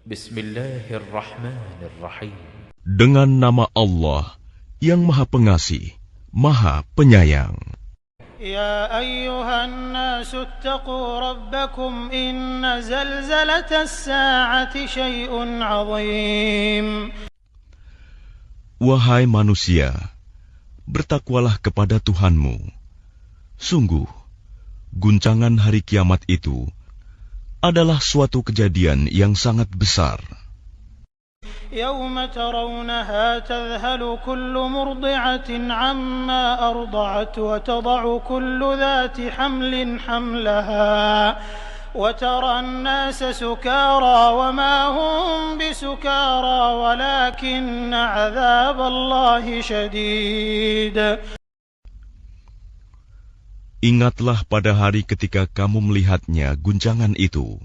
Bismillahirrahmanirrahim. Dengan nama Allah yang Maha Pengasih, Maha Penyayang. Ya ayyuhan nasu ittaqu rabbakum inna zalzalatas sa'ati syai'un 'azim. Wahai manusia, bertakwalah kepada Tuhanmu. Sungguh, guncangan hari kiamat itu adalah suatu kejadian yang sangat besar. Yawma tarawnaha tadhhalu kullu murdi'atin 'amma arda'at wa tada'u kullu dhati hamlin hamlaha wa tara an-nasa sukara wa ma hum bisukara walakinna 'adzaballahi shadid. Ingatlah pada hari ketika kamu melihatnya guncangan itu.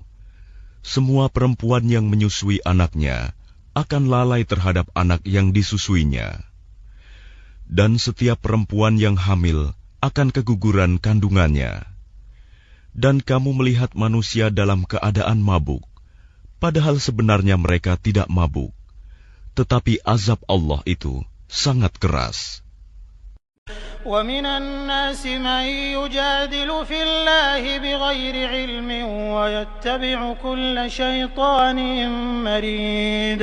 Semua perempuan yang menyusui anaknya akan lalai terhadap anak yang disusuinya. Dan setiap perempuan yang hamil akan keguguran kandungannya. Dan kamu melihat manusia dalam keadaan mabuk, padahal sebenarnya mereka tidak mabuk. Tetapi azab Allah itu sangat keras. وَمِنَ النَّاسِ مَن يُجَادِلُ فِي اللَّهِ بِغَيْرِ عِلْمٍ وَيَتَّبِعُ كُلَّ شَيْطَانٍ مَرِيدٍ.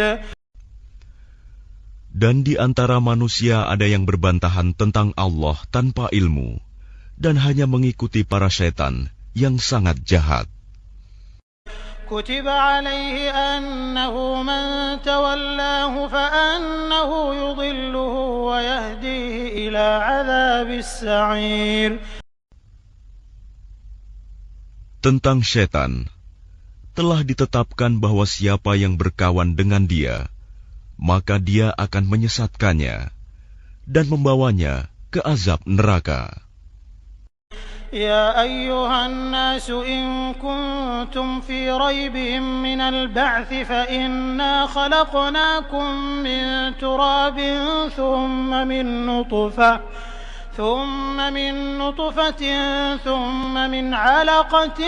Dan di antara manusia ada yang berbantahan tentang Allah tanpa ilmu dan hanya mengikuti para syaitan yang sangat jahat. كتب عليه أنه من تولاه فأنه يضله ويهديه إلى عذاب السعير. Tentang syaitan, telah ditetapkan bahwa siapa yang berkawan dengan dia, maka dia akan menyesatkannya dan membawanya ke azab neraka. يا أيها الناس إن كنتم في ريب من البعث فإنا خلقناكم من تراب ثم من نطفة ثم من علقة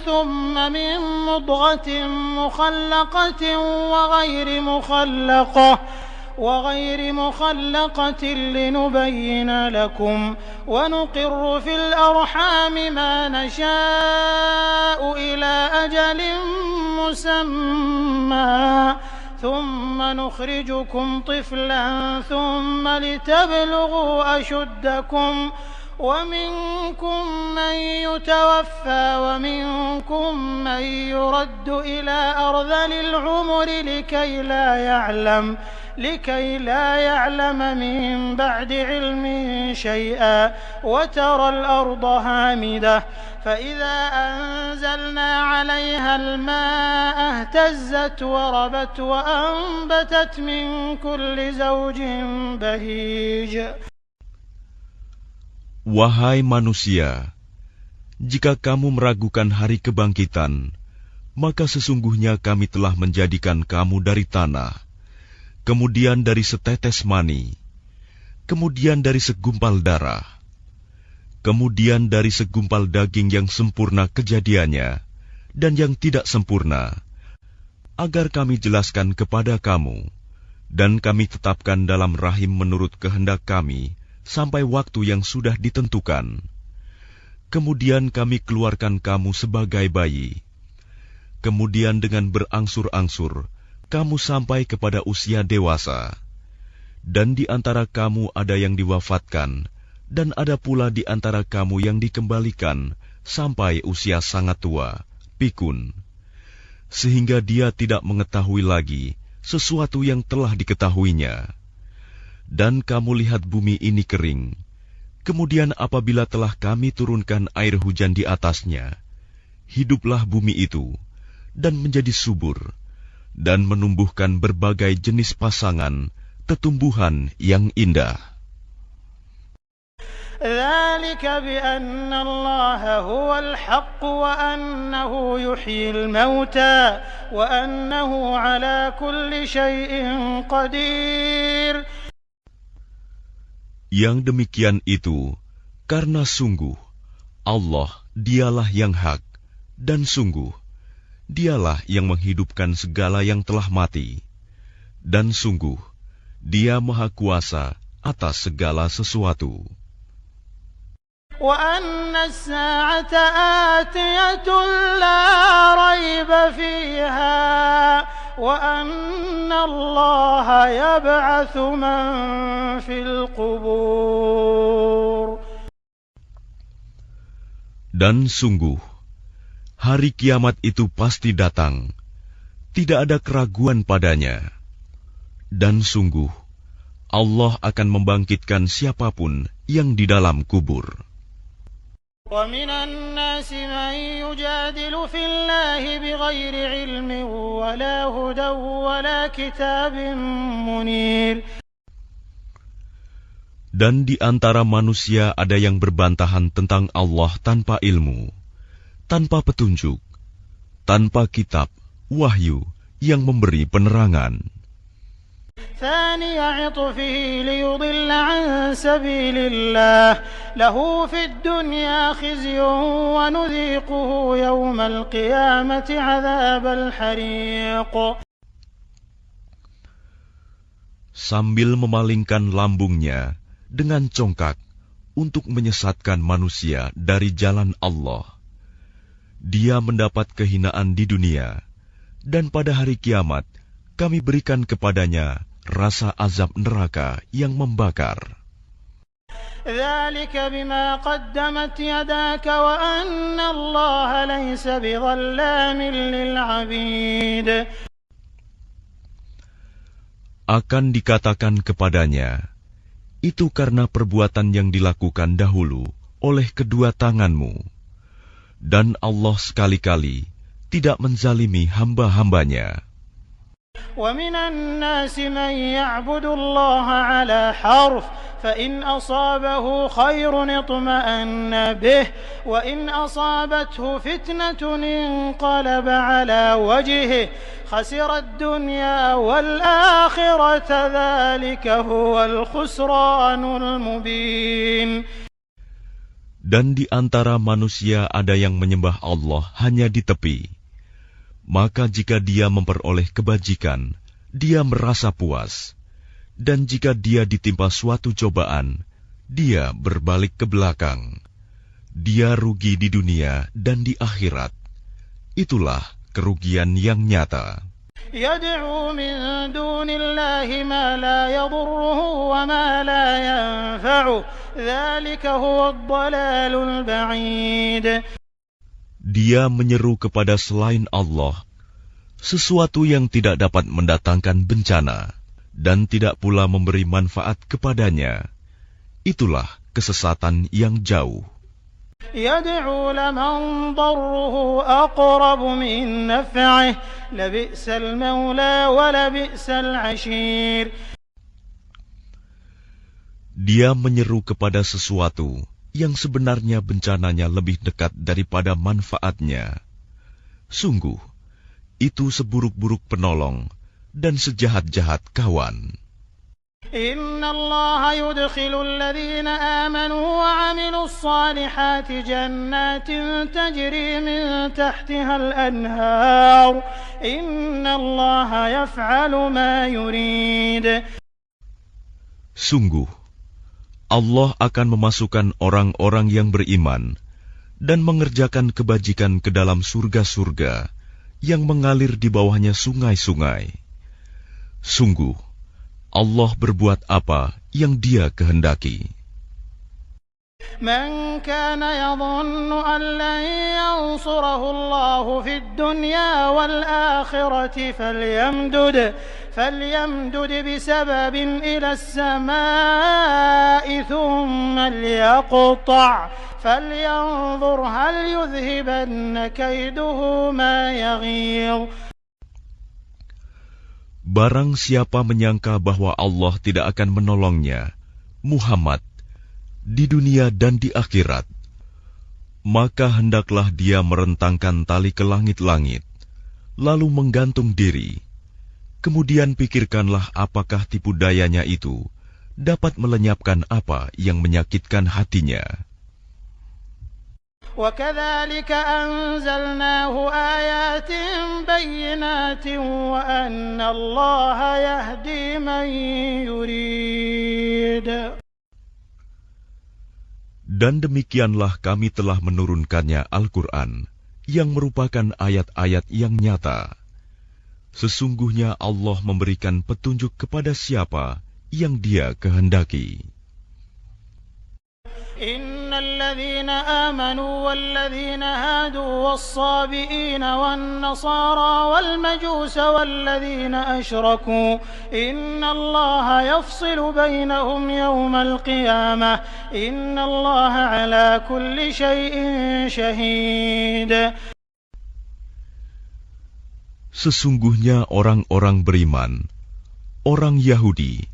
ثم من مضغة مخلقة وغير مخلقة لنبين لكم ونقر في الأرحام ما نشاء إلى أجل مسمى ثم نخرجكم طفلا ثم لتبلغوا أشدكم ومنكم من يتوفى ومنكم من يرد إلى أرذل العمر لكي لا يعلم من بعد علم شيئا وترى الأرض هامدة فإذا أنزلنا عليها الماء اهتزت وربت وأنبتت من كل زوج بهيج. Wahai manusia, jika kamu meragukan hari kebangkitan, maka sesungguhnya kami telah menjadikan kamu dari tanah, kemudian dari setetes mani, kemudian dari segumpal darah, kemudian dari segumpal daging yang sempurna kejadiannya dan yang tidak sempurna, agar kami jelaskan kepada kamu, dan kami tetapkan dalam rahim menurut kehendak kami, sampai waktu yang sudah ditentukan. Kemudian kami keluarkan kamu sebagai bayi. Kemudian dengan berangsur-angsur, kamu sampai kepada usia dewasa. Dan di antara kamu ada yang diwafatkan, dan ada pula di antara kamu yang dikembalikan sampai usia sangat tua, pikun. Sehingga dia tidak mengetahui lagi sesuatu yang telah diketahuinya. Dan kamu lihat bumi ini kering. Kemudian apabila telah kami turunkan air hujan di atasnya, hiduplah bumi itu, dan menjadi subur, dan menumbuhkan berbagai jenis pasangan, tetumbuhan yang indah. ذلك بأن الله هو الحق وأنه يحيي الموتى وأنه على كل شيء قدير. Yang demikian itu, karena sungguh Allah dialah yang hak, dan sungguh Dialah yang menghidupkan segala yang telah mati, dan sungguh Dia Maha Kuasa atas segala sesuatu. وَأَنَّ السَّاعَةَ آتِيَةٌ لَا رَيْبَ فِيهَا وَأَنَّ اللَّهَ يَبْعَثُ مَن فِي الْقُبُورِ. Dan sungguh, hari kiamat itu pasti datang, tidak ada keraguan padanya. Dan sungguh, Allah akan membangkitkan siapapun yang di dalam kubur. وَمِنَ النَّاسِ مَن يُجَادِلُ فِي اللَّهِ بِغَيْرِ عِلْمٍ وَلَا هُدًى وَلَا كِتَابٍ مُنِيرٍ. Dan di antara manusia ada yang berbantahan tentang Allah tanpa ilmu, tanpa petunjuk, tanpa kitab, wahyu yang memberi penerangan. ثاني عطفه ليضل عن سبيل الله له في الدنيا خزي ونذيقه يوم القيامة عذاب الحريق. Sambil memalingkan lambungnya dengan congkak untuk menyesatkan manusia dari jalan Allah, dia mendapat kehinaan di dunia, dan pada hari kiamat kami berikan kepadanya rasa azab neraka yang membakar. ذلك بما قدمت يداك وأن الله ليس بظلام للعبيد. Akan dikatakan kepadanya, itu karena perbuatan yang dilakukan dahulu oleh kedua tanganmu, dan Allah sekali-kali tidak menzalimi hamba-hambanya. وَمِنَ النَّاسِ مَن يَعْبُدُ اللَّهَ عَلَى حَرْفٍ فَإِنْ أَصَابَهُ خَيْرٌ اطْمَأَنَّ بِهِ وَإِنْ أَصَابَتْهُ فِتْنَةٌ انقَلَبَ عَلَى وَجْهِهِ خَسِرَ الدُّنْيَا وَالْآخِرَةَ ذَلِكَ هُوَ الْخُسْرَانُ الْمُبِينُ. Dan di antara manusia ada yang menyembah Allah hanya di tepi. Maka jika dia memperoleh kebajikan, dia merasa puas. Dan jika dia ditimpa suatu cobaan, dia berbalik ke belakang. Dia rugi di dunia dan di akhirat. Itulah kerugian yang nyata. يَدْعُو مِن دُونِ اللَّهِ مَا لَا يَضُرُّهُ وَمَا لَا يَنفَعُهُ ذَلِكَ هُوَ الضَّلَالُ الْبَعِيدُ. Dia menyeru kepada selain Allah sesuatu yang tidak dapat mendatangkan bencana dan tidak pula memberi manfaat kepadanya. Itulah kesesatan yang jauh. يَدْعُو لَمَن ضَرُّهُ أَقْرَبُ مِن نَّفْعِهِ لَبِئْسَ الْمَوْلَىٰ وَلَبِئْسَ الْعَشِيرُ. Dia menyeru kepada sesuatu yang sebenarnya bencananya lebih dekat daripada manfaatnya. Sungguh, itu seburuk-buruk penolong dan sejahat-jahat kawan. إِنَّ اللَّهَ يُدْخِلُ الَّذِينَ آمَنُوا وَعَمِلُوا الصَّالِحَاتِ جَنَّاتٍ تَجْرِي مِن تَحْتِهَا الْأَنْهَارُ إِنَّ اللَّهَ يَفْعَلُ مَا يُرِيدُ. Sungguh, Allah akan memasukkan orang-orang yang beriman dan mengerjakan kebajikan ke dalam surga-surga yang mengalir di bawahnya sungai-sungai. Sungguh, Allah berbuat apa yang Dia kehendaki. من كان يظن أن لن ينصره الله في الدنيا والآخرة فليمدد بسبب إلى السماء ثم ليقطع فلينظر هل يذهبن كيده ما يغيظ. Barang siapa menyangka bahwa Allah tidak akan menolongnya, Muhammad, di dunia dan di akhirat, maka hendaklah dia merentangkan tali ke langit-langit, lalu menggantung diri. Kemudian pikirkanlah apakah tipu dayanya itu dapat melenyapkan apa yang menyakitkan hatinya. وكذلك أنزلناه آيات بينات وأن الله يهدي من يريد. Dan demikianlah kami telah menurunkannya Al-Quran, yang merupakan ayat-ayat yang nyata. Sesungguhnya Allah memberikan petunjuk kepada siapa yang Dia kehendaki. إن الذين آمنوا والذين هادوا والصابئين والنصارى والمجوس والذين أشركوا إن الله يفصل بينهم يوم القيامة إن الله على كل شيء شهيد. Sesungguhnya orang-orang beriman, orang Yahudi,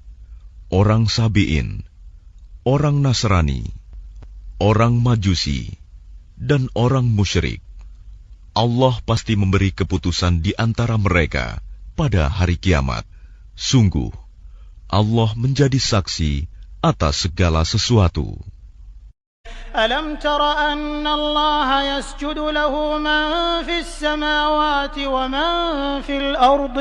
orang Sabi'in, orang Nasrani, orang Majusi, dan orang musyrik, Allah pasti memberi keputusan di antara mereka pada hari kiamat. Sungguh, Allah menjadi saksi atas segala sesuatu. ألم تر أن الله يسجد له من في السماوات ومن في الأرض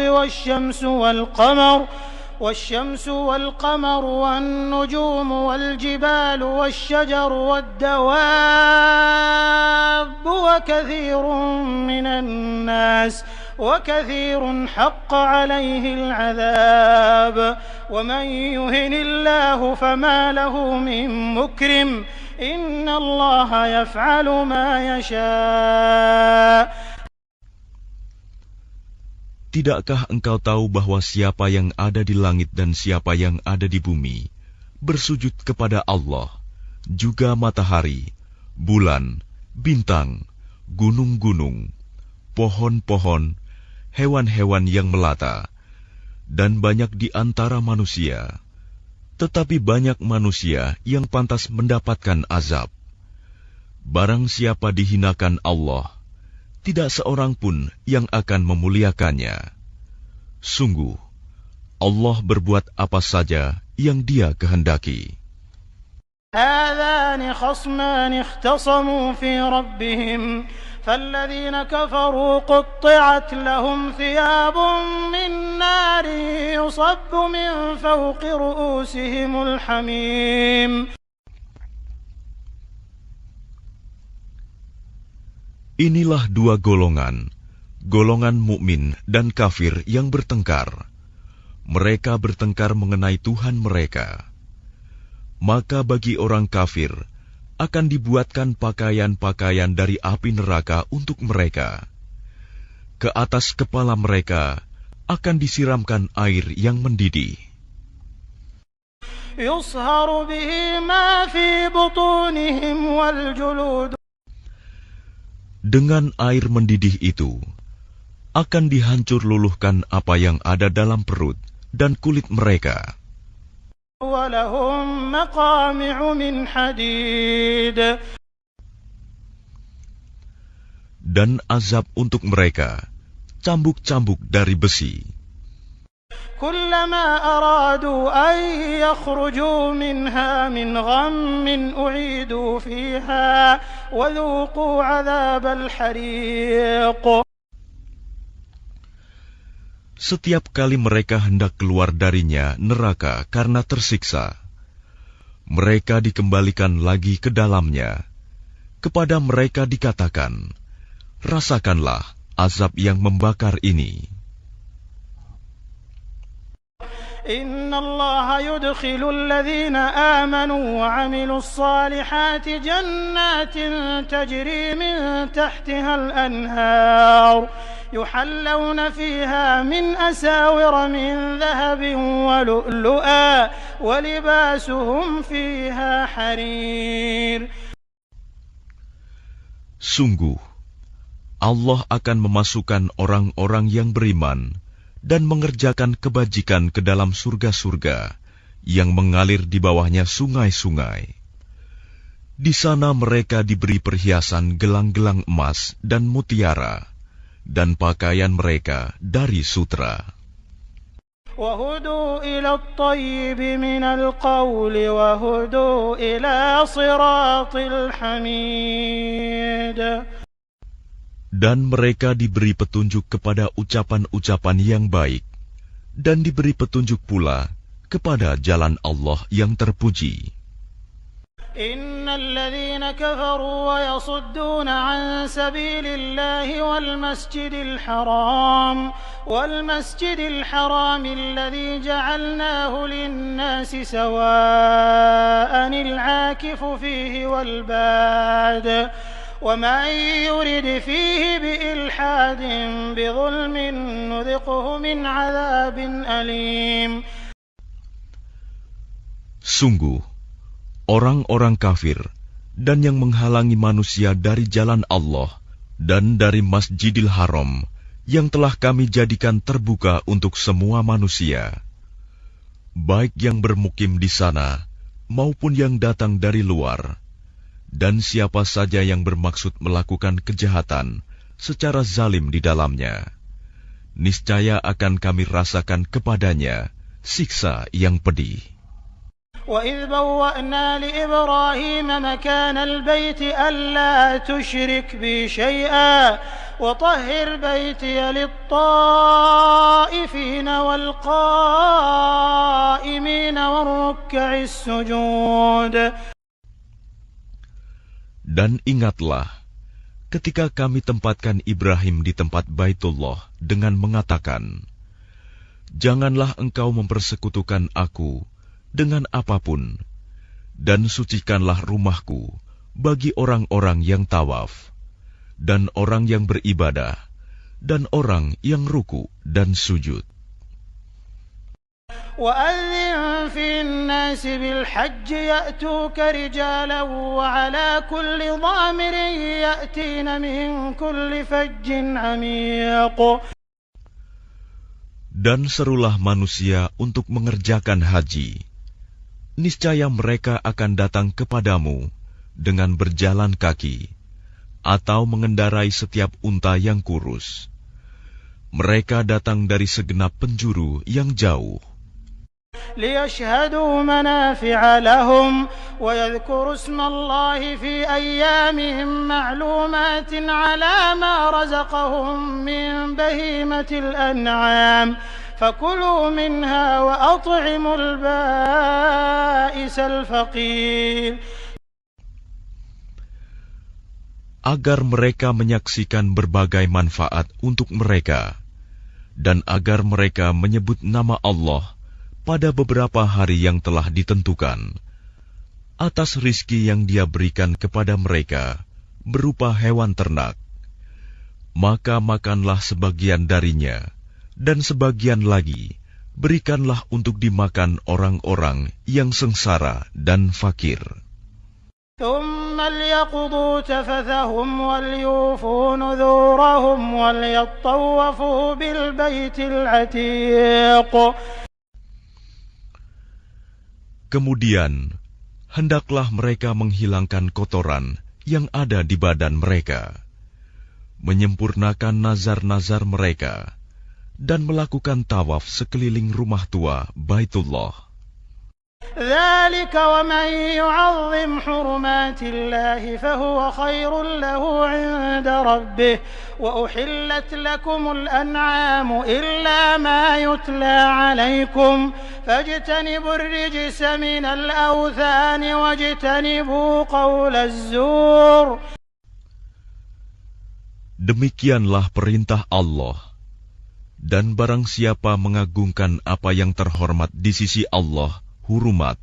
والشمس والقمر والنجوم والجبال والشجر والدواب وكثير حق عليه العذاب ومن يهن الله فما له من مكرم إن الله يفعل ما يشاء. Tidakkah engkau tahu bahwa siapa yang ada di langit dan siapa yang ada di bumi bersujud kepada Allah, juga matahari, bulan, bintang, gunung-gunung, pohon-pohon, hewan-hewan yang melata, dan banyak di antara manusia. Tetapi banyak manusia yang pantas mendapatkan azab. Barang siapa dihinakan Allah, tidak seorang pun yang akan memuliakannya. Sungguh, Allah berbuat apa saja yang Dia kehendaki. هذان خصمان اختصموا في ربهم فالذين كفروا قطعت لهم ثياب من نار يصب من فوق رؤوسهم الحميم. Inilah dua golongan, golongan mukmin dan kafir yang bertengkar. Mereka bertengkar mengenai Tuhan mereka. Maka bagi orang kafir akan dibuatkan pakaian-pakaian dari api neraka untuk mereka. Ke atas kepala mereka akan disiramkan air yang mendidih. يصهر به ما في بطونهم والجلود. Dengan air mendidih itu, akan dihancur luluhkan apa yang ada dalam perut dan kulit mereka. وَلَهُمْ مَقَامِعُ مِنْ حَدِيدٍ. Dan azab untuk mereka, cambuk-cambuk dari besi. كُلَّمَا أَرَادُوا أَنْ يَخْرُجُوا مِنْهَا مِنْ غَمٍّ أُعِيدُوا فِيهَا وَذُوقُوا عَذَابَ الْحَرِيقِ. Setiap kali mereka hendak keluar darinya neraka karena tersiksa, mereka dikembalikan lagi ke dalamnya. Kepada mereka dikatakan, rasakanlah azab yang membakar ini. إن الله يدخل الذين آمنوا وعملوا الصالحات جنات تجري من تحتها الأنهار يحلون فيها من أساور من ذهب ولؤلؤا ولباسهم فيها حرير. Sungguh, Allah akan memasukkan orang-orang yang beriman dan mengerjakan kebajikan ke dalam surga-surga yang mengalir di bawahnya sungai-sungai. Di sana mereka diberi perhiasan gelang-gelang emas dan mutiara, dan pakaian mereka dari sutra. وهدوا إلى الطيب من القول وهدوا إلى صراط الحميد. Dan mereka diberi petunjuk kepada ucapan-ucapan yang baik, dan diberi petunjuk pula kepada jalan Allah yang terpuji. إن الذين كفروا ويصدون عن سبيل الله والمسجد الحرام الذي جعلناه للناس سواء العاكف فيه والباد ومن يرد فيه بإلحاد بظلم نذقه من عذاب أليم. Sungguh, orang-orang kafir dan yang menghalangi manusia dari jalan Allah dan dari Masjidil Haram yang telah kami jadikan terbuka untuk semua manusia, baik yang bermukim di sana maupun yang datang dari luar, dan siapa saja yang bermaksud melakukan kejahatan secara zalim di dalamnya, niscaya akan kami rasakan kepadanya siksa yang pedih. وَإِذْ بَوَّأْنَا لِإِبْرَاهِيمَ مَكَانَ الْبَيْتِ أَلَّا تُشْرِكْ بِي شَيْئًا وَطَهِّرْ بَيْتِيَ لِلطَّائِفِينَ وَالْقَائِمِينَ وَالرُّكَّعِ السُّجُودِ. Dan ingatlah ketika kami tempatkan Ibrahim di tempat Baitullah dengan mengatakan, janganlah engkau mempersekutukan aku dengan apapun, dan sucikanlah rumahku bagi orang-orang yang tawaf, dan orang yang beribadah, dan orang yang ruku dan sujud. وَأَذِّن فِي النَّاسِ بِالْحَجِّ يَأْتُوكَ رِجَالًا وَعَلَى كُلِّ ضَامِرٍ يَأْتِينَ مِنْ كُلِّ فَجٍّ عَمِيقٍ. Dan serulah manusia untuk mengerjakan haji. Niscaya mereka akan datang kepadamu dengan berjalan kaki atau mengendarai setiap unta yang kurus. Mereka datang dari segenap penjuru yang jauh. لِيَشْهَدُوا مَنَافِعَ لَهُمْ وَيَذْكُرُوا اسْمَ اللَّهِ فِي أَيَّامٍ مَّعْلُومَاتٍ عَلَى مَا رَزَقَهُم مِّن بَهِيمَةِ الْأَنْعَامِ فَكُلُوا مِنْهَا وَأَطْعِمُوا الْبَائِسَ الْفَقِيرَ. Agar mereka menyaksikan berbagai manfaat untuk mereka, dan agar mereka menyebut nama Allah pada beberapa hari yang telah ditentukan, atas rizki yang Dia berikan kepada mereka berupa hewan ternak. Maka makanlah sebagian darinya, dan sebagian lagi berikanlah untuk dimakan orang-orang yang sengsara dan fakir. ثُمَّ لْيَقْضُوا تَفَثَهُمْ وَلْيُوفُوا نُذُورَهُمْ وَلْيَطَّوَّفُوا بِالْبَيْتِ الْعَتِيقِ. Kemudian, hendaklah mereka menghilangkan kotoran yang ada di badan mereka, menyempurnakan nazar-nazar mereka, dan melakukan tawaf sekeliling rumah tua Baitullah. ذَلِكَ وَمَن يُعَظِّمْ حُرُمَاتِ اللَّهِ فَهُوَ خَيْرٌ لَّهُ عِندَ رَبِّهِ وَأُحِلَّتْ لَكُمُ الْأَنْعَامُ إِلَّا مَا يُتْلَىٰ عَلَيْكُمْ فَاجْتَنِبُوا الرِّجْسَ مِنَ الْأَوْثَانِ وَاجْتَنِبُوا قَوْلَ الزُّورِ. Demikianlah perintah Allah. Dan barang siapa mengagungkan apa yang terhormat di sisi Allah, hurumat,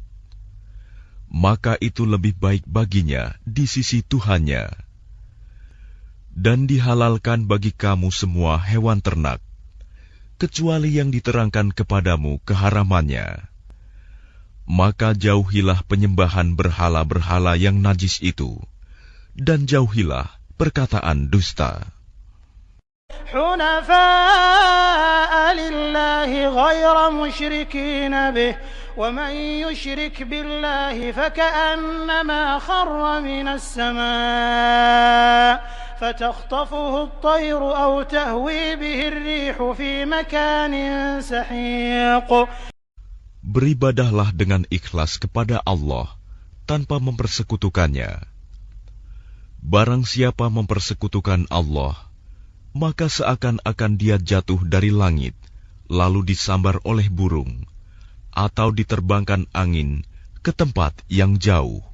maka itu lebih baik baginya di sisi Tuhannya. Dan dihalalkan bagi kamu semua hewan ternak, kecuali yang diterangkan kepadamu keharamannya. Maka jauhilah penyembahan berhala-berhala yang najis itu, dan jauhilah perkataan dusta. حُنَفَاءَ لِلَّهِ غَيْرَ مُشْرِكِينَ بِهِ وَمَن يُشْرِكْ بِاللَّهِ فَكَأَنَّمَا خَرَّ مِنَ السَّمَاءِ فتخطفه الطير أو تهوي به الريح في مكان سحيق. Beribadahlah dengan ikhlas kepada Allah tanpa mempersekutukannya. Barang siapa mempersekutukan Allah, maka seakan-akan dia jatuh dari langit, lalu disambar oleh burung, atau diterbangkan angin ke tempat yang jauh.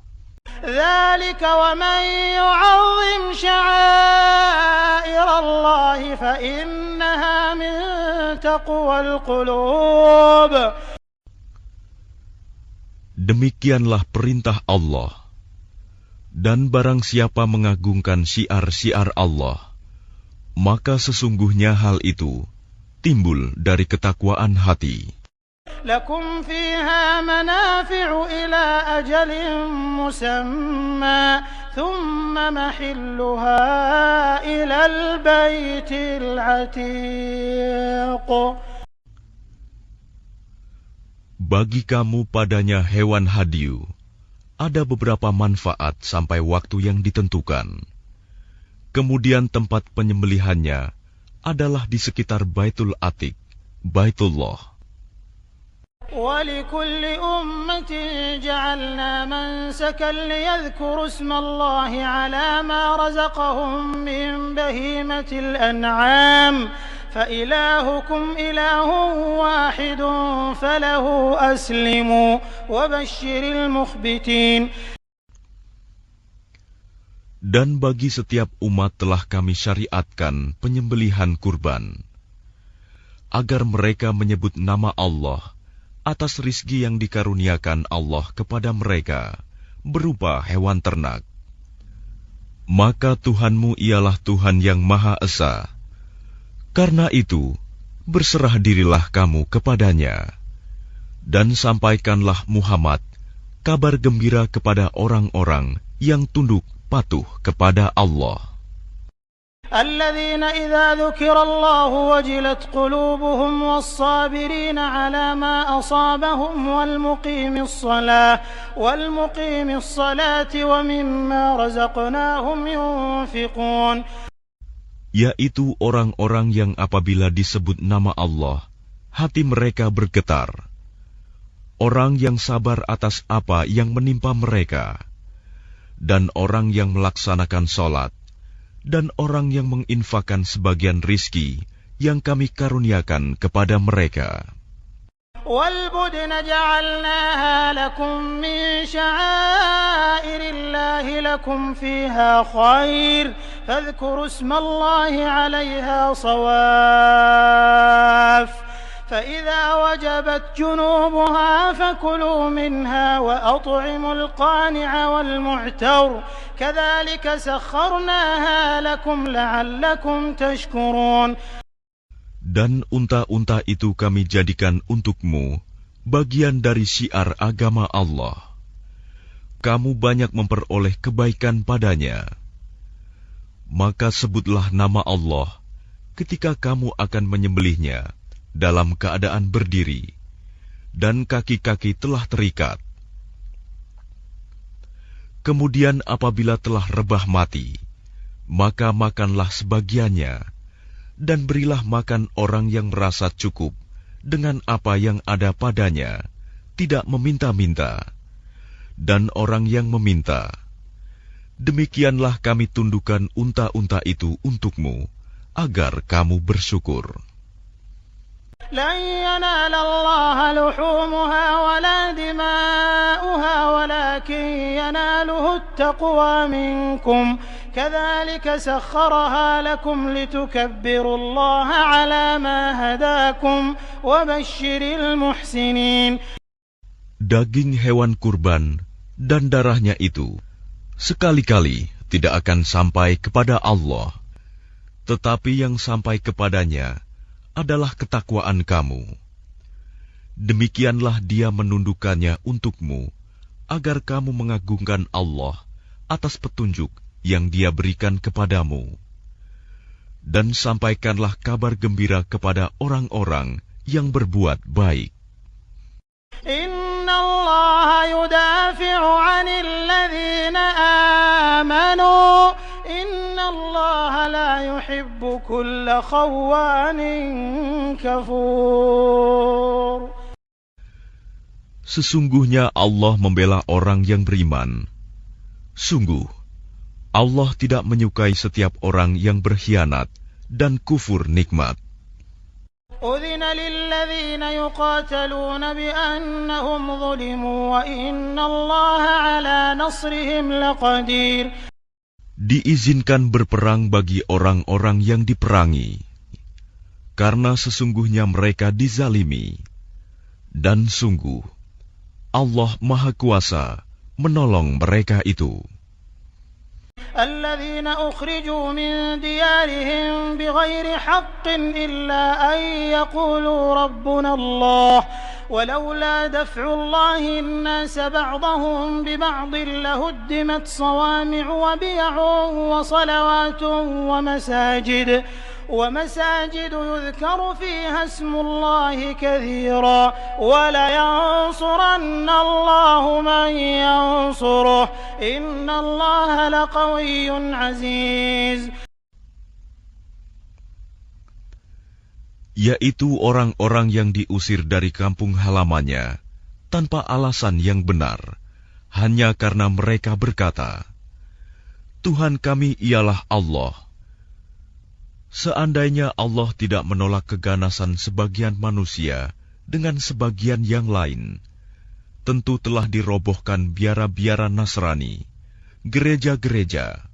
ذلك ومن يعظم شعائر الله فإنها من تقوى القلوب. Demikianlah perintah Allah. Dan barang siapa mengagungkan syiar-syiar Allah, maka sesungguhnya hal itu timbul dari ketakwaan hati. لكم فيها منافع إلى أجل مسمى ثم محلها إلى البيت العتيق. Bagi kamu padanya hewan hadiu, ada beberapa manfaat sampai waktu yang ditentukan. Kemudian tempat penyembelihannya adalah di sekitar Baitul Atiq, Baitullah. وَلِكُلِّ أُمَّةٍ جَعَلْنَا مَنسَكًا لِيَذْكُرُوا اسْمَ اللَّهِ عَلَى مَا رَزَقَهُم مِّن بَهِيمَةِ الْأَنْعَامِ فَإِلَٰهُكُمْ إِلَٰهٌ وَاحِدٌ فَلَهُ أَسْلِمُوا وَبَشِّرِ الْمُخْبِتِينَ. Dan bagi setiap umat telah kami syariatkan penyembelihan kurban, agar mereka menyebut nama Allah atas rizki yang dikaruniakan Allah kepada mereka berupa hewan ternak. Maka Tuhanmu ialah Tuhan yang Maha Esa. Karena itu, berserah dirilah kamu kepadanya. Dan sampaikanlah Muhammad kabar gembira kepada orang-orang yang tunduk patuh kepada Allah. الذين إذا ذكر الله وجلت قلوبهم والصابرين على ما أصابهم والمقيم الصلاة ومما رزقناهم ينفقون. Yaitu orang-orang yang apabila disebut nama Allah, hati mereka bergetar. Orang yang sabar atas apa yang menimpa mereka, dan orang yang melaksanakan sholat, dan orang yang menginfakkan sebagian rizki yang kami karuniakan kepada mereka. وَالْبُدْنَ جَعَلْنَاهَا لَكُم مِّن شَعَائِرِ اللَّهِ لَكُمْ فِيهَا خَيْرٌ فَاذْكُرُوا اسْمَ اللَّهِ عَلَيْهَا صَوَافَّ فَإِذَا وَجَبَتْ جُنُوبُهَا فَكُلُوا مِنْهَا وَأَطْعِمُوا الْقَانِعَ وَالْمُعْتَرَّ كَذَلِكَ سَخَّرْنَاهَا لَكُمْ لَعَلَّكُمْ تَشْكُرُونَ. Dan unta-unta itu kami jadikan untukmu bagian dari syiar agama Allah. Kamu banyak memperoleh kebaikan padanya. Maka sebutlah nama Allah ketika kamu akan menyembelihnya dalam keadaan berdiri, dan kaki-kaki telah terikat. Kemudian apabila telah rebah mati, maka makanlah sebagiannya, dan berilah makan orang yang merasa cukup dengan apa yang ada padanya, tidak meminta-minta, dan orang yang meminta. Demikianlah kami tundukkan unta-unta itu untukmu, agar kamu bersyukur. لن ينال الله لحومها ولا دماؤها ولكن يناله التقوى منكم كذلك سخرها لكم لتكبروا الله على ما هداكم وبشر المحسنين. Daging hewan kurban dan darahnya itu sekali-kali tidak akan sampai kepada Allah, tetapi yang sampai kepadanya adalah ketakwaan kamu. Demikianlah Dia menundukkannya untukmu, agar kamu mengagungkan Allah atas petunjuk yang Dia berikan kepadamu. Dan sampaikanlah kabar gembira kepada orang-orang yang berbuat baik. Inna Allah yudafi'u 'anil ladzina amanu. Inna Allah كل خوان كفور. Sesungguhnya Allah membela orang yang beriman. Sungguh, Allah tidak menyukai setiap orang yang berkhianat dan kufur nikmat. أذن للذين يقاتلون بأنهم ظلموا وإن الله على نصرهم لقدير. Diizinkan berperang bagi orang-orang yang diperangi, karena sesungguhnya mereka dizalimi. Dan sungguh, Allah Maha Kuasa menolong mereka itu. الذين أخرجوا من ديارهم بغير حق إلا أن يقولوا ربنا الله ولولا دفع الله الناس بعضهم ببعض لهدمت صوامع وبيع وصلوات ومساجد يذكر فيها اسم الله كثيرا ولينصرن الله من ينصره إن الله لقوي عزيز. Yaitu orang-orang yang diusir dari kampung halamannya tanpa alasan yang benar, hanya karena mereka berkata, Tuhan kami ialah Allah. Seandainya Allah tidak menolak keganasan sebagian manusia dengan sebagian yang lain, tentu telah dirobohkan biara-biara Nasrani, gereja-gereja,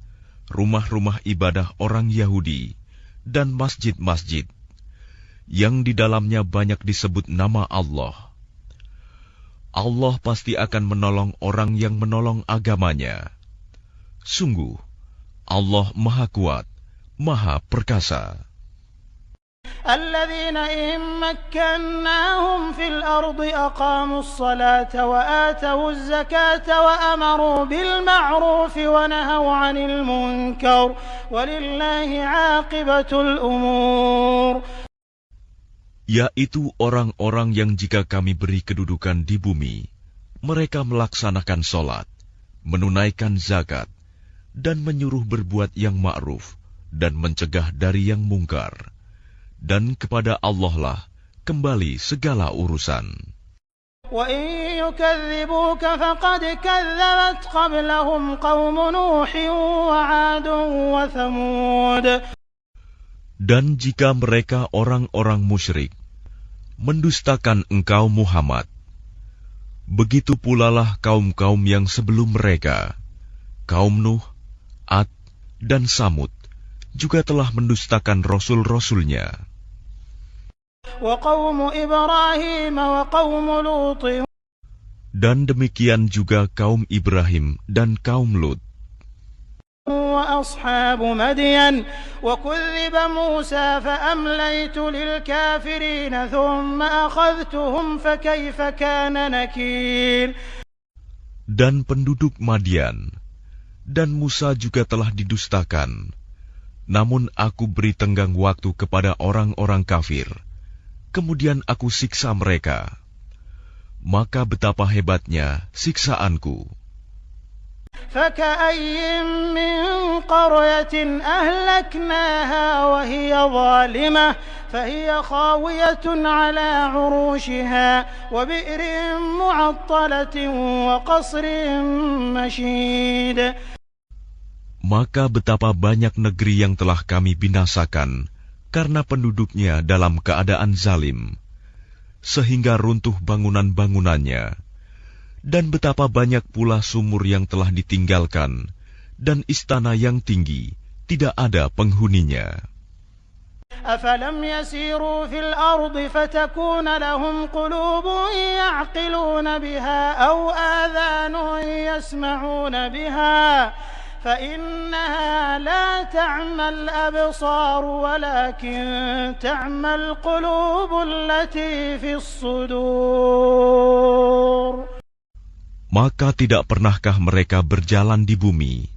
rumah-rumah ibadah orang Yahudi, dan masjid-masjid, yang di dalamnya banyak disebut nama Allah. Allah pasti akan menolong orang yang menolong agamanya. Sungguh, Allah Maha Kuat, Maha Perkasa. الذين إن مكناهم في الأرض أقاموا الصلاة وآتوا الزكاة وأمروا بالمعروف ونهوا عن المنكر ولله عاقبة الأمور. Yaitu orang-orang yang jika kami beri kedudukan di bumi, mereka melaksanakan sholat, menunaikan zakat, dan menyuruh berbuat yang ma'ruf, dan mencegah dari yang mungkar. Dan kepada Allah lah kembali segala urusan. وَإِن يُكَذِّبُوكَ فَقَدْ كَذَّبَتْ قَبْلَهُمْ قَوْمُ نُوحٍ وَعَادٌ وَثَمُودَ. Dan jika mereka orang-orang musyrik mendustakan engkau Muhammad, begitu pula lah kaum-kaum yang sebelum mereka, kaum Nuh, Ad, dan Samud, juga telah mendustakan rasul-rasulnya. Dan demikian juga kaum Ibrahim dan kaum Lut. وأصحاب مدين وكذب موسى فأمليت للكافرين ثم أخذتهم فكيف كان نكير. Dan penduduk Madian dan Musa juga telah didustakan. Namun aku beri tenggang waktu kepada orang-orang kafir. Kemudian aku siksa mereka. Maka betapa hebatnya siksaanku. فكأين من قرية أهلكناها وهي ظالمة فهي خاوية على عروشها وبئر معطلة وقصر مشيد. Maka betapa banyak negeri yang telah kami binasakan karena penduduknya dalam keadaan zalim, sehingga runtuh bangunan-bangunannya. Dan betapa banyak pula sumur yang telah ditinggalkan, dan istana yang tinggi, tidak ada penghuninya. أَفَلَمْ يَسِيرُوا فِي الْأَرْضِ فَتَكُونَ لَهُمْ قُلُوبٌ يَعْقِلُونَ بِهَا أَوْ آذَانٌ يَسْمَعُونَ بِهَا فَإِنَّهَا لَا تَعْمَى الْأَبْصَارُ وَلَكِنْ تَعْمَى الْقُلُوبُ الَّتِي فِي الصُّدُورِ. Maka tidak pernahkah mereka berjalan di bumi,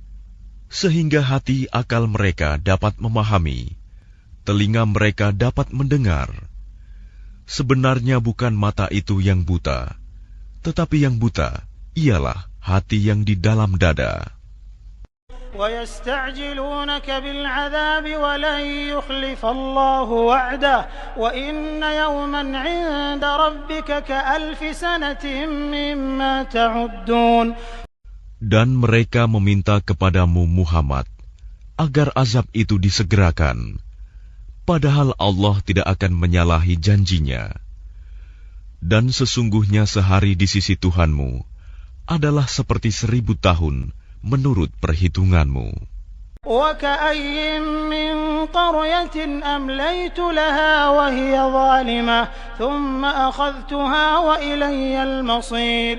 sehingga hati akal mereka dapat memahami, telinga mereka dapat mendengar. Sebenarnya bukan mata itu yang buta, tetapi yang buta ialah hati yang di dalam dada. ويستعجلونك بالعذاب ولن يخلف الله وعده وإن يوما عند ربك كألف سنة مما تعدون. Dan mereka meminta kepadamu Muhammad agar azab itu disegerakan, padahal Allah tidak akan menyalahi janjinya. Dan sesungguhnya sehari di sisi Tuhanmu adalah seperti 1000 tahun menurut perhitunganmu. وَكَأَيٍّ مِّن قَرْيَةٍ أَمْلَيْتُ لَهَا وَهِيَ ظَالِمَةٌ ثُمَّ أَخَذْتُهَا وَإِلَيَّ الْمَصِيرُ.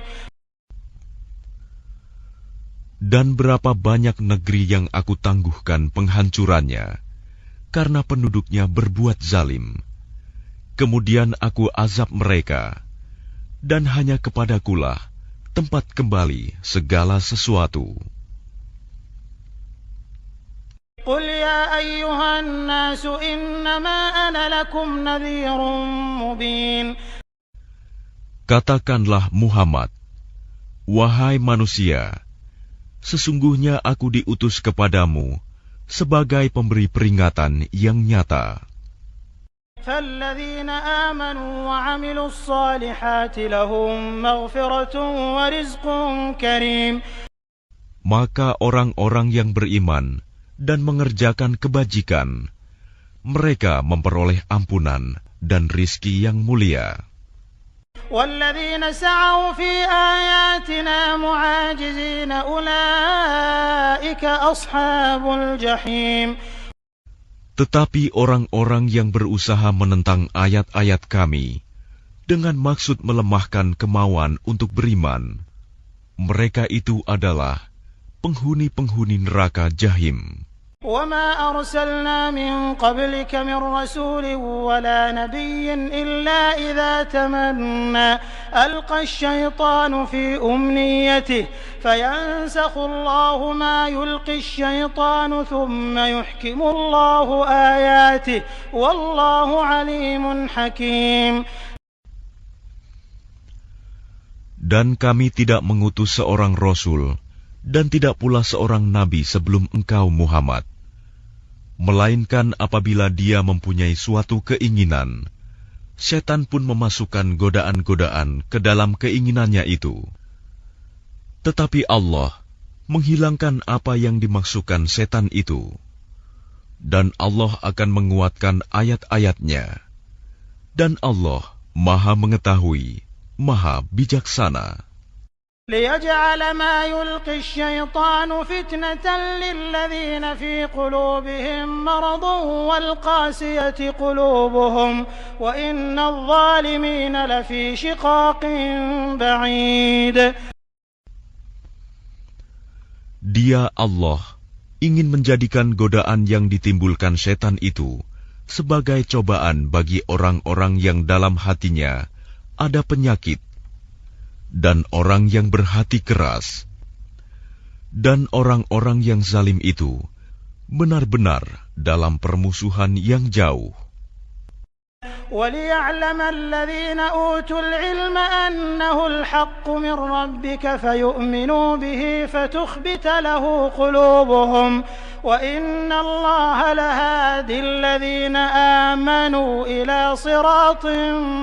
Dan berapa banyak negeri yang aku tangguhkan penghancurannya, karena penduduknya berbuat zalim. Kemudian aku azab mereka, dan hanya kepadakulah tempat kembali segala sesuatu. قُلْ يَا أَيُّهَا النَّاسُ إِنَّمَا أَنَا لَكُمْ نَذِيرٌ مُّبِينٌ. Katakanlah Muhammad, wahai manusia, sesungguhnya aku diutus kepadamu sebagai pemberi peringatan yang nyata. فَالَّذِينَ آمَنُوا وَعَمِلُوا الصَّالِحَاتِ لَهُم مَّغْفِرَةٌ وَرِزْقٌ كَرِيمٌ. Maka orang-orang yang beriman dan mengerjakan kebajikan, mereka memperoleh ampunan dan rizki yang mulia. وَالَّذِينَ سَعَوْا فِي آيَاتِنَا مُعَاجِزِينَ أُولَٰئِكَ أَصْحَابُ الْجَحِيمِ. Tetapi orang-orang yang berusaha menentang ayat-ayat kami dengan maksud melemahkan kemauan untuk beriman, mereka itu adalah penghuni-penghuni neraka Jahim. وَمَا أَرْسَلْنَا مِن قَبْلِكَ مِن رَّسُولٍ وَلَا نَبِيٍّ إِلَّا إِذَا تَمَنَّىٰ أَلْقَى الشَّيْطَانُ فِي أُمْنِيَّتِهِ فَيَنسَخُ اللَّهُ مَا يُلْقِي الشَّيْطَانُ ثُمَّ يُحْكِمُ اللَّهُ آيَاتِهِ وَاللَّهُ عَلِيمٌ حَكِيمٌ. Dan kami tidak mengutus seorang Rasul dan tidak pula seorang Nabi sebelum engkau Muhammad, melainkan apabila dia mempunyai suatu keinginan, setan pun memasukkan godaan-godaan ke dalam keinginannya itu. Tetapi Allah menghilangkan apa yang dimaksudkan setan itu, dan Allah akan menguatkan ayat-ayatnya, dan Allah Maha Mengetahui, Maha Bijaksana. لِيَجْعَلَ مَا يُلْقِي الشَّيْطَانُ فِتْنَةً لِّلَّذِينَ فِي قُلُوبِهِم مَّرَضٌ وَالْقَاسِيَةِ قُلُوبُهُمْ وَإِنَّ الظَّالِمِينَ لَفِي شِقَاقٍ بَعِيدٍ. Dia Allah ingin menjadikan godaan yang ditimbulkan setan itu sebagai cobaan bagi orang-orang yang dalam hatinya ada penyakit dan orang yang berhati keras, dan orang-orang yang zalim itu benar-benar dalam permusuhan yang jauh. وَلِيَعْلَمَ الَّذِينَ أُوتُوا الْعِلْمَ أَنَّهُ الْحَقُّ مِنْ رَبِّكَ فَيُؤْمِنُوا بِهِ فَتُخْبِتَ لَهُ قُلُوبُهُمْ وَإِنَّ اللَّهَ لَهَادِ الَّذِينَ آمَنُوا إِلَى صِرَاطٍ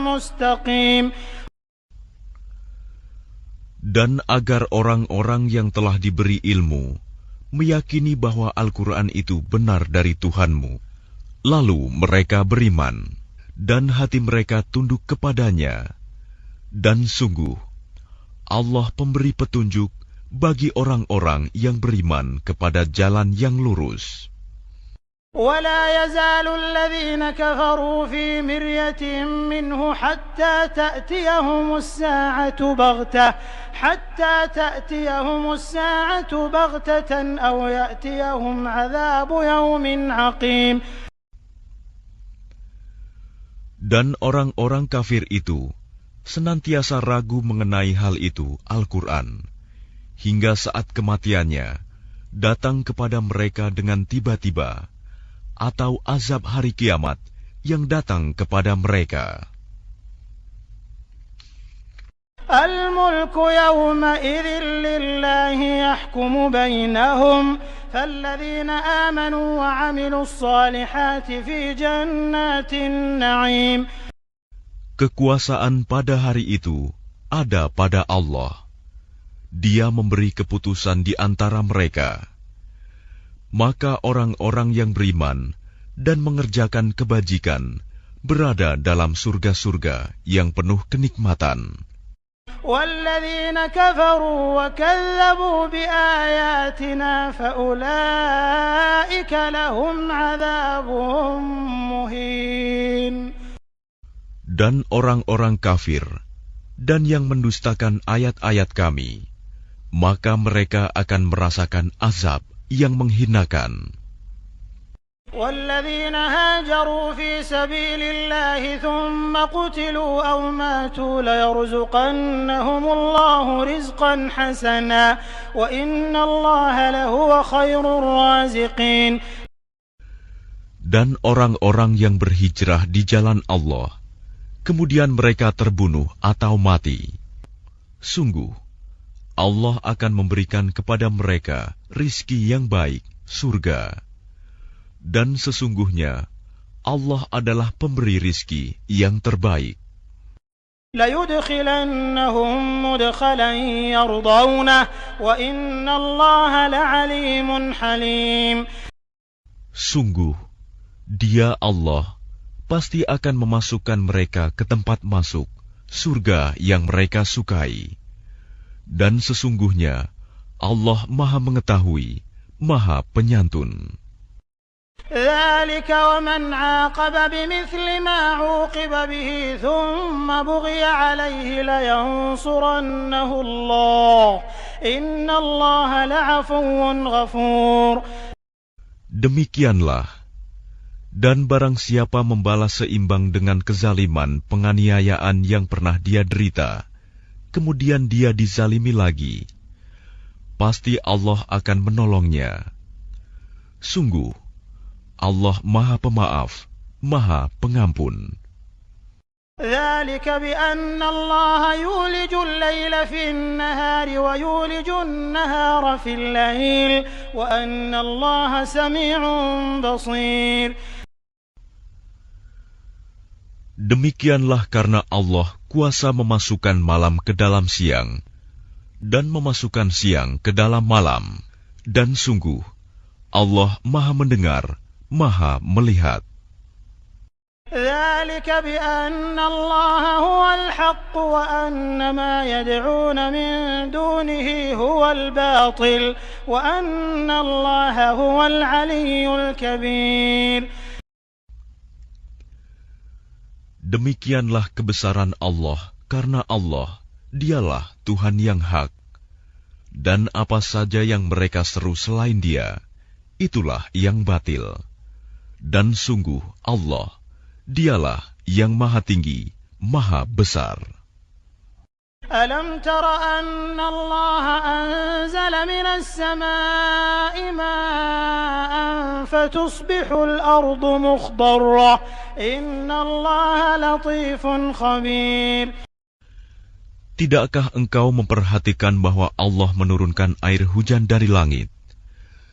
مُسْتَقِيمٍ. Dan agar orang-orang yang telah diberi ilmu meyakini bahwa Al-Quran itu benar dari Tuhanmu, lalu mereka beriman, dan hati mereka tunduk kepadanya. Dan sungguh, Allah pemberi petunjuk bagi orang-orang yang beriman kepada jalan yang lurus. ولا يزال الذين كفروا في مرية منه حتى تأتيهم الساعة بغتة أو يأتيهم عذاب يوم عقيم. Dan orang-orang kafir itu senantiasa ragu mengenai hal itu, Al-Quran, hingga saat kematiannya datang kepada mereka dengan tiba-tiba, atau azab hari kiamat yang datang kepada mereka. Al-mulku yawma'idhin lillahi yahkumu bainahum فالذين آمنوا وعملوا الصالحات في جنات النعيم. Kekuasaan pada hari itu ada pada Allah. Dia memberi keputusan di antara mereka. Maka orang-orang yang beriman dan mengerjakan kebajikan berada dalam surga-surga yang penuh kenikmatan. وَالَّذِينَ كَفَرُوا وَكَذَّبُوا بِآيَاتِنَا فَأُولَئِكَ لَهُمْ عَذَابٌ مُهِينٌ. Dan orang-orang kafir dan yang mendustakan ayat-ayat kami, maka mereka akan merasakan azab yang menghinakan. وَالَّذِينَ هَاجَرُوا فِي سَبِيلِ اللَّهِ ثُمَّ قُتِلُوا أَوْ مَاتُوا لَيَرْزُقَنَّهُمُ اللَّهُ رِزْقًا حَسَنًا وَإِنَّ اللَّهَ لَهُوَ خَيْرُ الرَّازِقِينَ. Dan orang-orang yang berhijrah di jalan Allah, kemudian mereka terbunuh atau mati, sungguh Allah akan memberikan kepada mereka rizki yang baik, surga. Dan sesungguhnya Allah adalah pemberi rizki yang terbaik. لَيُدْخِلَنَّهُمْ مُدْخَلًا يَرْضَوْنَهُ وَإِنَّ اللَّهَ لَعَلِيمٌ حَلِيمٌ. Sungguh, Dia Allah pasti akan memasukkan mereka ke tempat masuk, surga yang mereka sukai. Dan sesungguhnya Allah Maha Mengetahui, Maha Penyantun. ذَلِكَ وَمَنْ عَاقَبَ بِمِثْلِ مَا عُوقِبَ بِهِ ثُمَّ بُغِيَ عَلَيْهِ لَيَنصُرَنَّهُ اللَّهُ إِنَّ اللَّهَ لَعَفُوٌّ غَفُورٌ. Demikianlah, dan barang siapa membalas seimbang dengan kezaliman penganiayaan yang pernah dia derita, kemudian dia dizalimi lagi, pasti Allah akan menolongnya. Sungguh, Allah Maha Pemaaf, Maha Pengampun. ذَلِكَ بِأَنَّ اللَّهَ يُولِجُ اللَّيْلَ فِي النَّهَارِ وَيُولِجُ النَّهَارَ فِي اللَّيْلِ وَأَنَّ اللَّهَ سَمِيعٌ بَصِيرٌ. Demikianlah karena Allah kuasa memasukkan malam ke dalam siang dan memasukkan siang ke dalam malam, dan sungguh Allah Maha Mendengar, Maha Melihat. ذَلِكَ بِأَنَّ اللَّهَ هُوَ الْحَقُّ وَأَنَّ مَا يَدْعُونَ مِن دُونِهِ هُوَ الْبَاطِلُ وَأَنَّ اللَّهَ هُوَ الْعَلِيُّ الْكَبِيرُ. Demikianlah kebesaran Allah, karena Allah, Dialah Tuhan yang hak. Dan apa saja yang mereka seru selain Dia, itulah yang batil. Dan sungguh Allah, Dialah yang Maha Tinggi, Maha Besar. أَلَمْ تَرَ أَنَّ اللَّهَ أَنزَلَ مِنَ السَّمَاءِ مَاءً فَتُصْبِحُ الْأَرْضُ مُخْضَرَّةً إِنَّ اللَّهَ لَطِيفٌ خَبِيرٌ. Tidakkah engkau memperhatikan bahwa Allah menurunkan air hujan dari langit,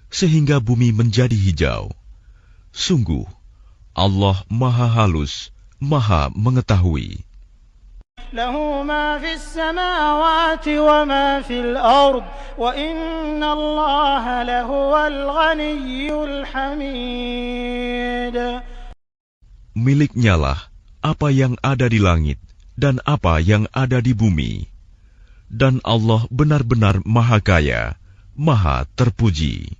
sehingga bumi menjadi hijau? Sungguh, Allah Maha Halus, Maha Mengetahui. لَهُ مَا فِي السَّمَاوَاتِ وَمَا فِي الْأَرْضِ وَإِنَّ اللَّهَ لَهُوَ الْغَنِيُّ الْحَمِيدُ. Miliknyalah apa yang ada di langit dan apa yang ada di bumi. Dan Allah benar-benar Maha Kaya, Maha Terpuji.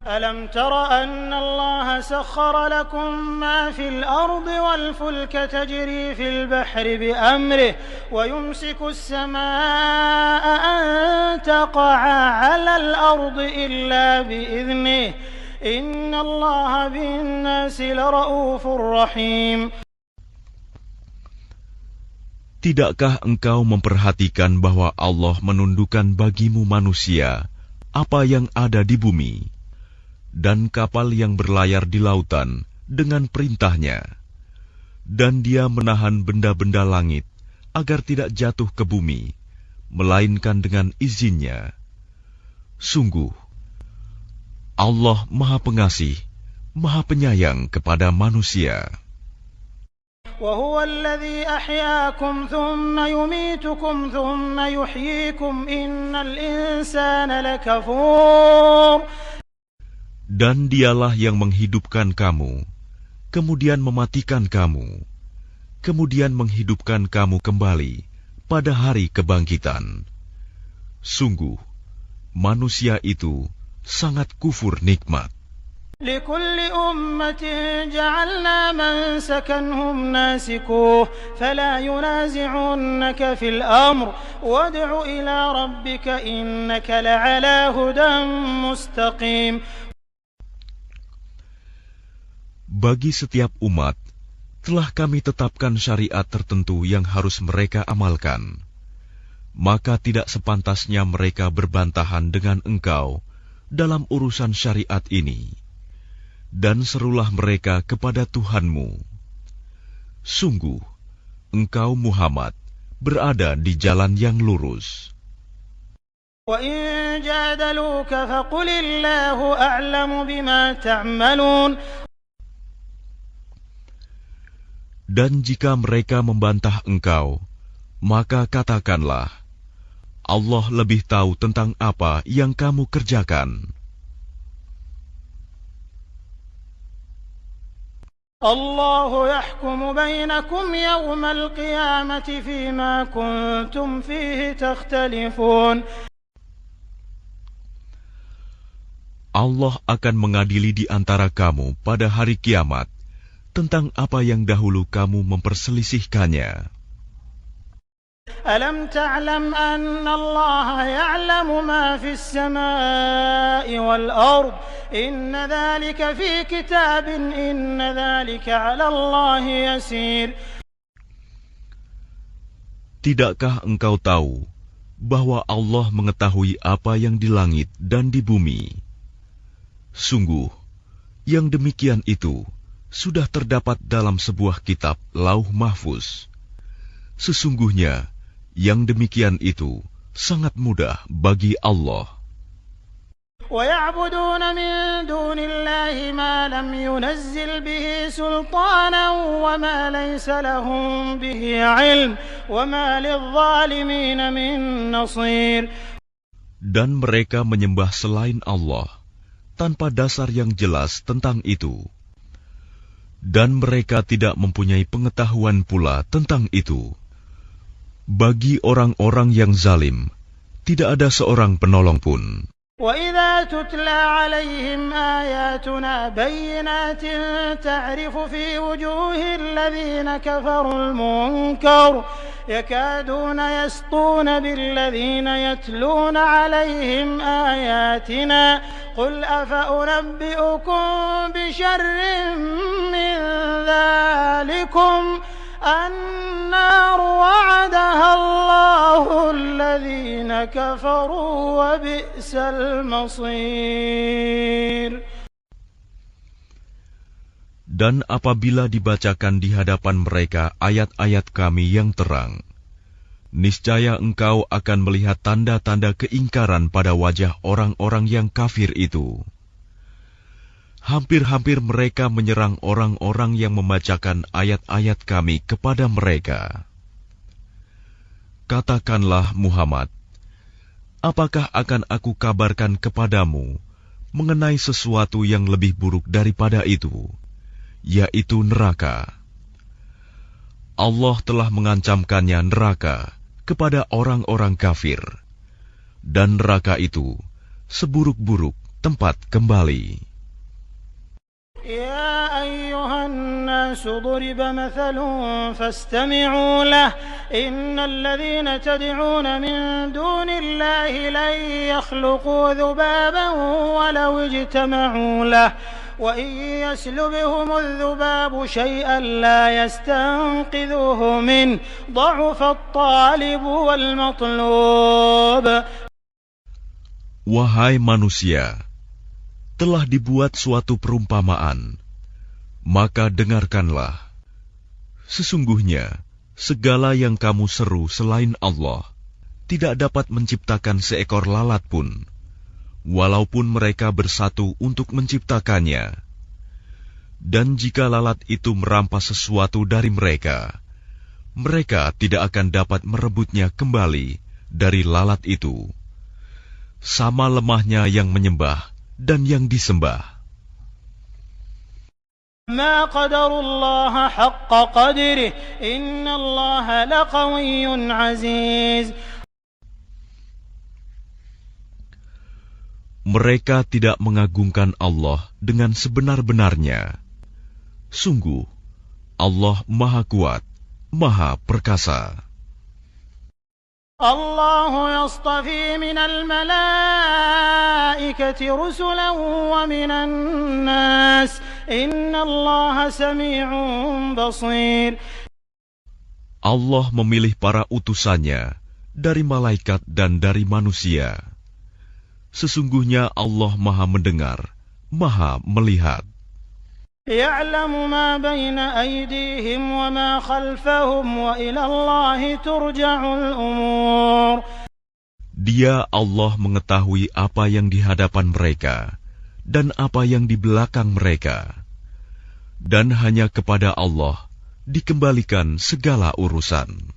أَلَمْ تَرَ أَنَّ اللَّهَ سَخَّرَ لَكُم مَّا فِي الْأَرْضِ وَالْفُلْكَ تَجْرِي فِي الْبَحْرِ بِأَمْرِهِ وَيُمْسِكُ السَّمَاءَ أَن تَقَعَ عَلَى الْأَرْضِ إِلَّا بِإِذْنِهِ إِنَّ اللَّهَ بِالنَّاسِ لَرَءُوفٌ رَّحِيمٌ. Tidakkah engkau memperhatikan bahwa Allah menundukkan bagimu manusia apa yang ada di bumi, dan kapal yang berlayar di lautan dengan perintahnya, dan Dia menahan benda-benda langit agar tidak jatuh ke bumi, melainkan dengan izinnya. Sungguh, Allah Maha Pengasih, Maha Penyayang kepada manusia. وهو الذي أحياكم ثم يميتكم ثم يحييكم إن الإنسان لكفور. Dan dialah yang menghidupkan kamu, kemudian mematikan kamu, kemudian menghidupkan kamu kembali pada hari kebangkitan. Sungguh, manusia itu sangat kufur nikmat. لكل أمة جعلنا منسكا هم ناسكوه فلا ينازعنك في الأمر وادع إلى ربك إنك لعلى هدى مستقيم. Bagi setiap umat telah kami tetapkan syariat tertentu yang harus mereka amalkan. Maka tidak sepantasnya mereka berbantahan dengan engkau dalam urusan syariat ini. Dan serulah mereka kepada Tuhanmu. Sungguh, engkau Muhammad berada di jalan yang lurus. وَإِن جَادَلُوكَ فَقُلِ اللَّهُ أَعْلَمُ بِمَا تَعْمَلُونَ. Dan jika mereka membantah engkau, maka katakanlah, Allah lebih tahu tentang apa yang kamu kerjakan. الله يحكم بينكم يوم القيامة فيما كنتم فيه تختلفون. Allah akan mengadili di antara kamu pada hari kiamat tentang apa yang dahulu kamu memperselisihkannya. ألم تعلم أن الله يعلم ما في السماء والأرض إن ذلك في كتاب إن ذلك على الله يسير. Tidakkah engkau tahu bahwa Allah mengetahui apa yang di langit dan di bumi? Sungguh, yang demikian itu sudah terdapat dalam sebuah kitab Lauh Mahfuz. Sesungguhnya, yang demikian itu sangat mudah bagi Allah. وَيَعْبُدُونَ مِن دُونِ اللَّهِ مَا لَمْ يُنَزِّلْ بِهِ سُلْطَانًا وَمَا لَيْسَ لَهُم بِهِ عِلْمٌ وَمَا لِلظَّالِمِينَ مِن نَّصِيرٍ. Dan mereka menyembah selain Allah tanpa dasar yang jelas tentang itu. Dan mereka tidak mempunyai pengetahuan pula tentang itu. Bagi orang-orang yang zalim, tidak ada seorang penolong pun. وَإِذَا تُتْلَى عَلَيْهِمْ آيَاتُنَا بَيِّنَاتٍ تَعْرِفُ فِي وُجُوهِ الَّذِينَ كَفَرُوا الْمُنكَرَ يَكَادُونَ يَسْطُونَ بِالَّذِينَ يَتْلُونَ عَلَيْهِمْ آيَاتِنَا قُلْ أَفَأُنَبِّئُكُم بِشَرٍّ مِّن ذَلِكُمْ النار وعدها الله الذين كفروا وبئس المصير. Dan apabila dibacakan di hadapan mereka ayat-ayat kami yang terang, niscaya engkau akan melihat tanda-tanda keingkaran pada wajah orang-orang yang kafir itu. Hampir-hampir mereka menyerang orang-orang yang membacakan ayat-ayat kami kepada mereka. Katakanlah Muhammad, apakah akan aku kabarkan kepadamu mengenai sesuatu yang lebih buruk daripada itu, yaitu neraka? Allah telah mengancamkannya neraka kepada orang-orang kafir, dan neraka itu seburuk-buruk tempat kembali. يا أيها الناس ضرب مثل فاستمعوا له إن الذين تدعون من دون الله لن يخلقوا ذبابا ولو اجتمعوا له وإن يسلبهم الذباب شيئا لا يستنقذوه منه ضعف الطالب والمطلوب. Wahai manusia, telah dibuat suatu perumpamaan, maka dengarkanlah. Sesungguhnya, segala yang kamu seru selain Allah tidak dapat menciptakan seekor lalat pun, walaupun mereka bersatu untuk menciptakannya. Dan jika lalat itu merampas sesuatu dari mereka, mereka tidak akan dapat merebutnya kembali dari lalat itu. Sama lemahnya yang menyembah dan yang disembah. ما قدروا الله حق قدره إن الله لقوي عزيز. Mereka tidak mengagungkan Allah dengan sebenar-benarnya. Sungguh, Allah Maha Kuat, Maha Perkasa. الله يصطفي من الملائكة رسلا ومن الناس إن الله سميع بصير. Allah memilih para utusannya dari malaikat dan dari manusia. Sesungguhnya Allah Maha mendengar, Maha melihat. يعلم ما بين أيديهم وما خلفهم وإلى الله ترجع الأمور. Dia Allah mengetahui apa yang di hadapan mereka dan apa yang di belakang mereka. Dan hanya kepada Allah dikembalikan segala urusan.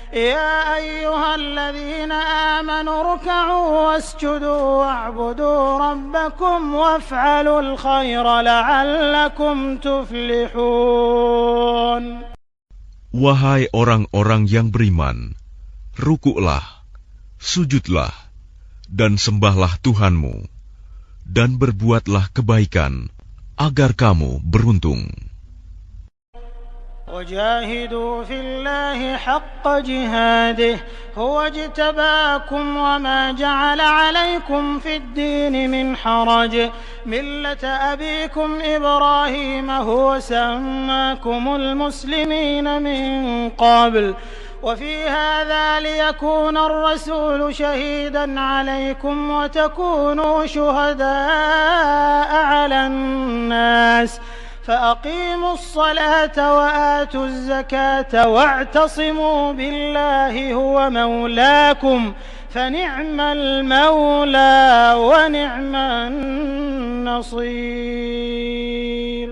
يا أيها الذين آمنوا اركعوا واسجدوا واعبدوا ربكم وافعلوا الخير لعلكم تفلحون. Wahai orang-orang yang beriman, rukuklah, sujudlah, dan sembahlah Tuhanmu, dan berbuatlah kebaikan, agar kamu beruntung. وجاهدوا في الله حق جهاده هو اجتباكم وما جعل عليكم في الدين من حرج ملة أبيكم إبراهيم هو سماكم المسلمين من قبل وفي هذا ليكون الرسول شهيدا عليكم وتكونوا شهداء على الناس فأقيموا الصلاة وآتوا الزكاة واعتصموا بالله هو مولاكم فنعم المولى ونعم النصير.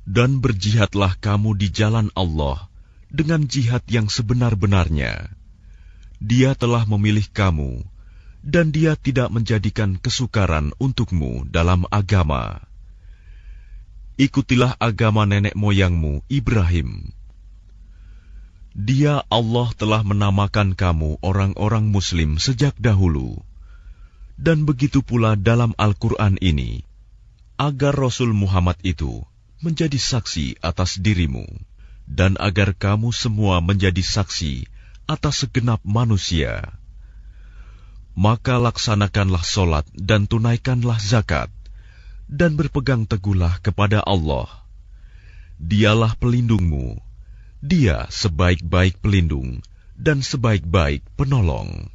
Dan berjihadlah kamu di jalan Allah dengan jihad yang sebenar-benarnya. Dia telah memilih kamu, dan Dia tidak menjadikan kesukaran untukmu dalam agama. Ikutilah agama nenek moyangmu Ibrahim. Dia Allah telah menamakan kamu orang-orang Muslim sejak dahulu. Dan begitu pula dalam Al-Quran ini, agar Rasul Muhammad itu menjadi saksi atas dirimu, dan agar kamu semua menjadi saksi atas segenap manusia. Maka laksanakanlah solat dan tunaikanlah zakat, dan berpegang teguhlah kepada Allah. Dialah pelindungmu, Dia sebaik-baik pelindung dan sebaik-baik penolong.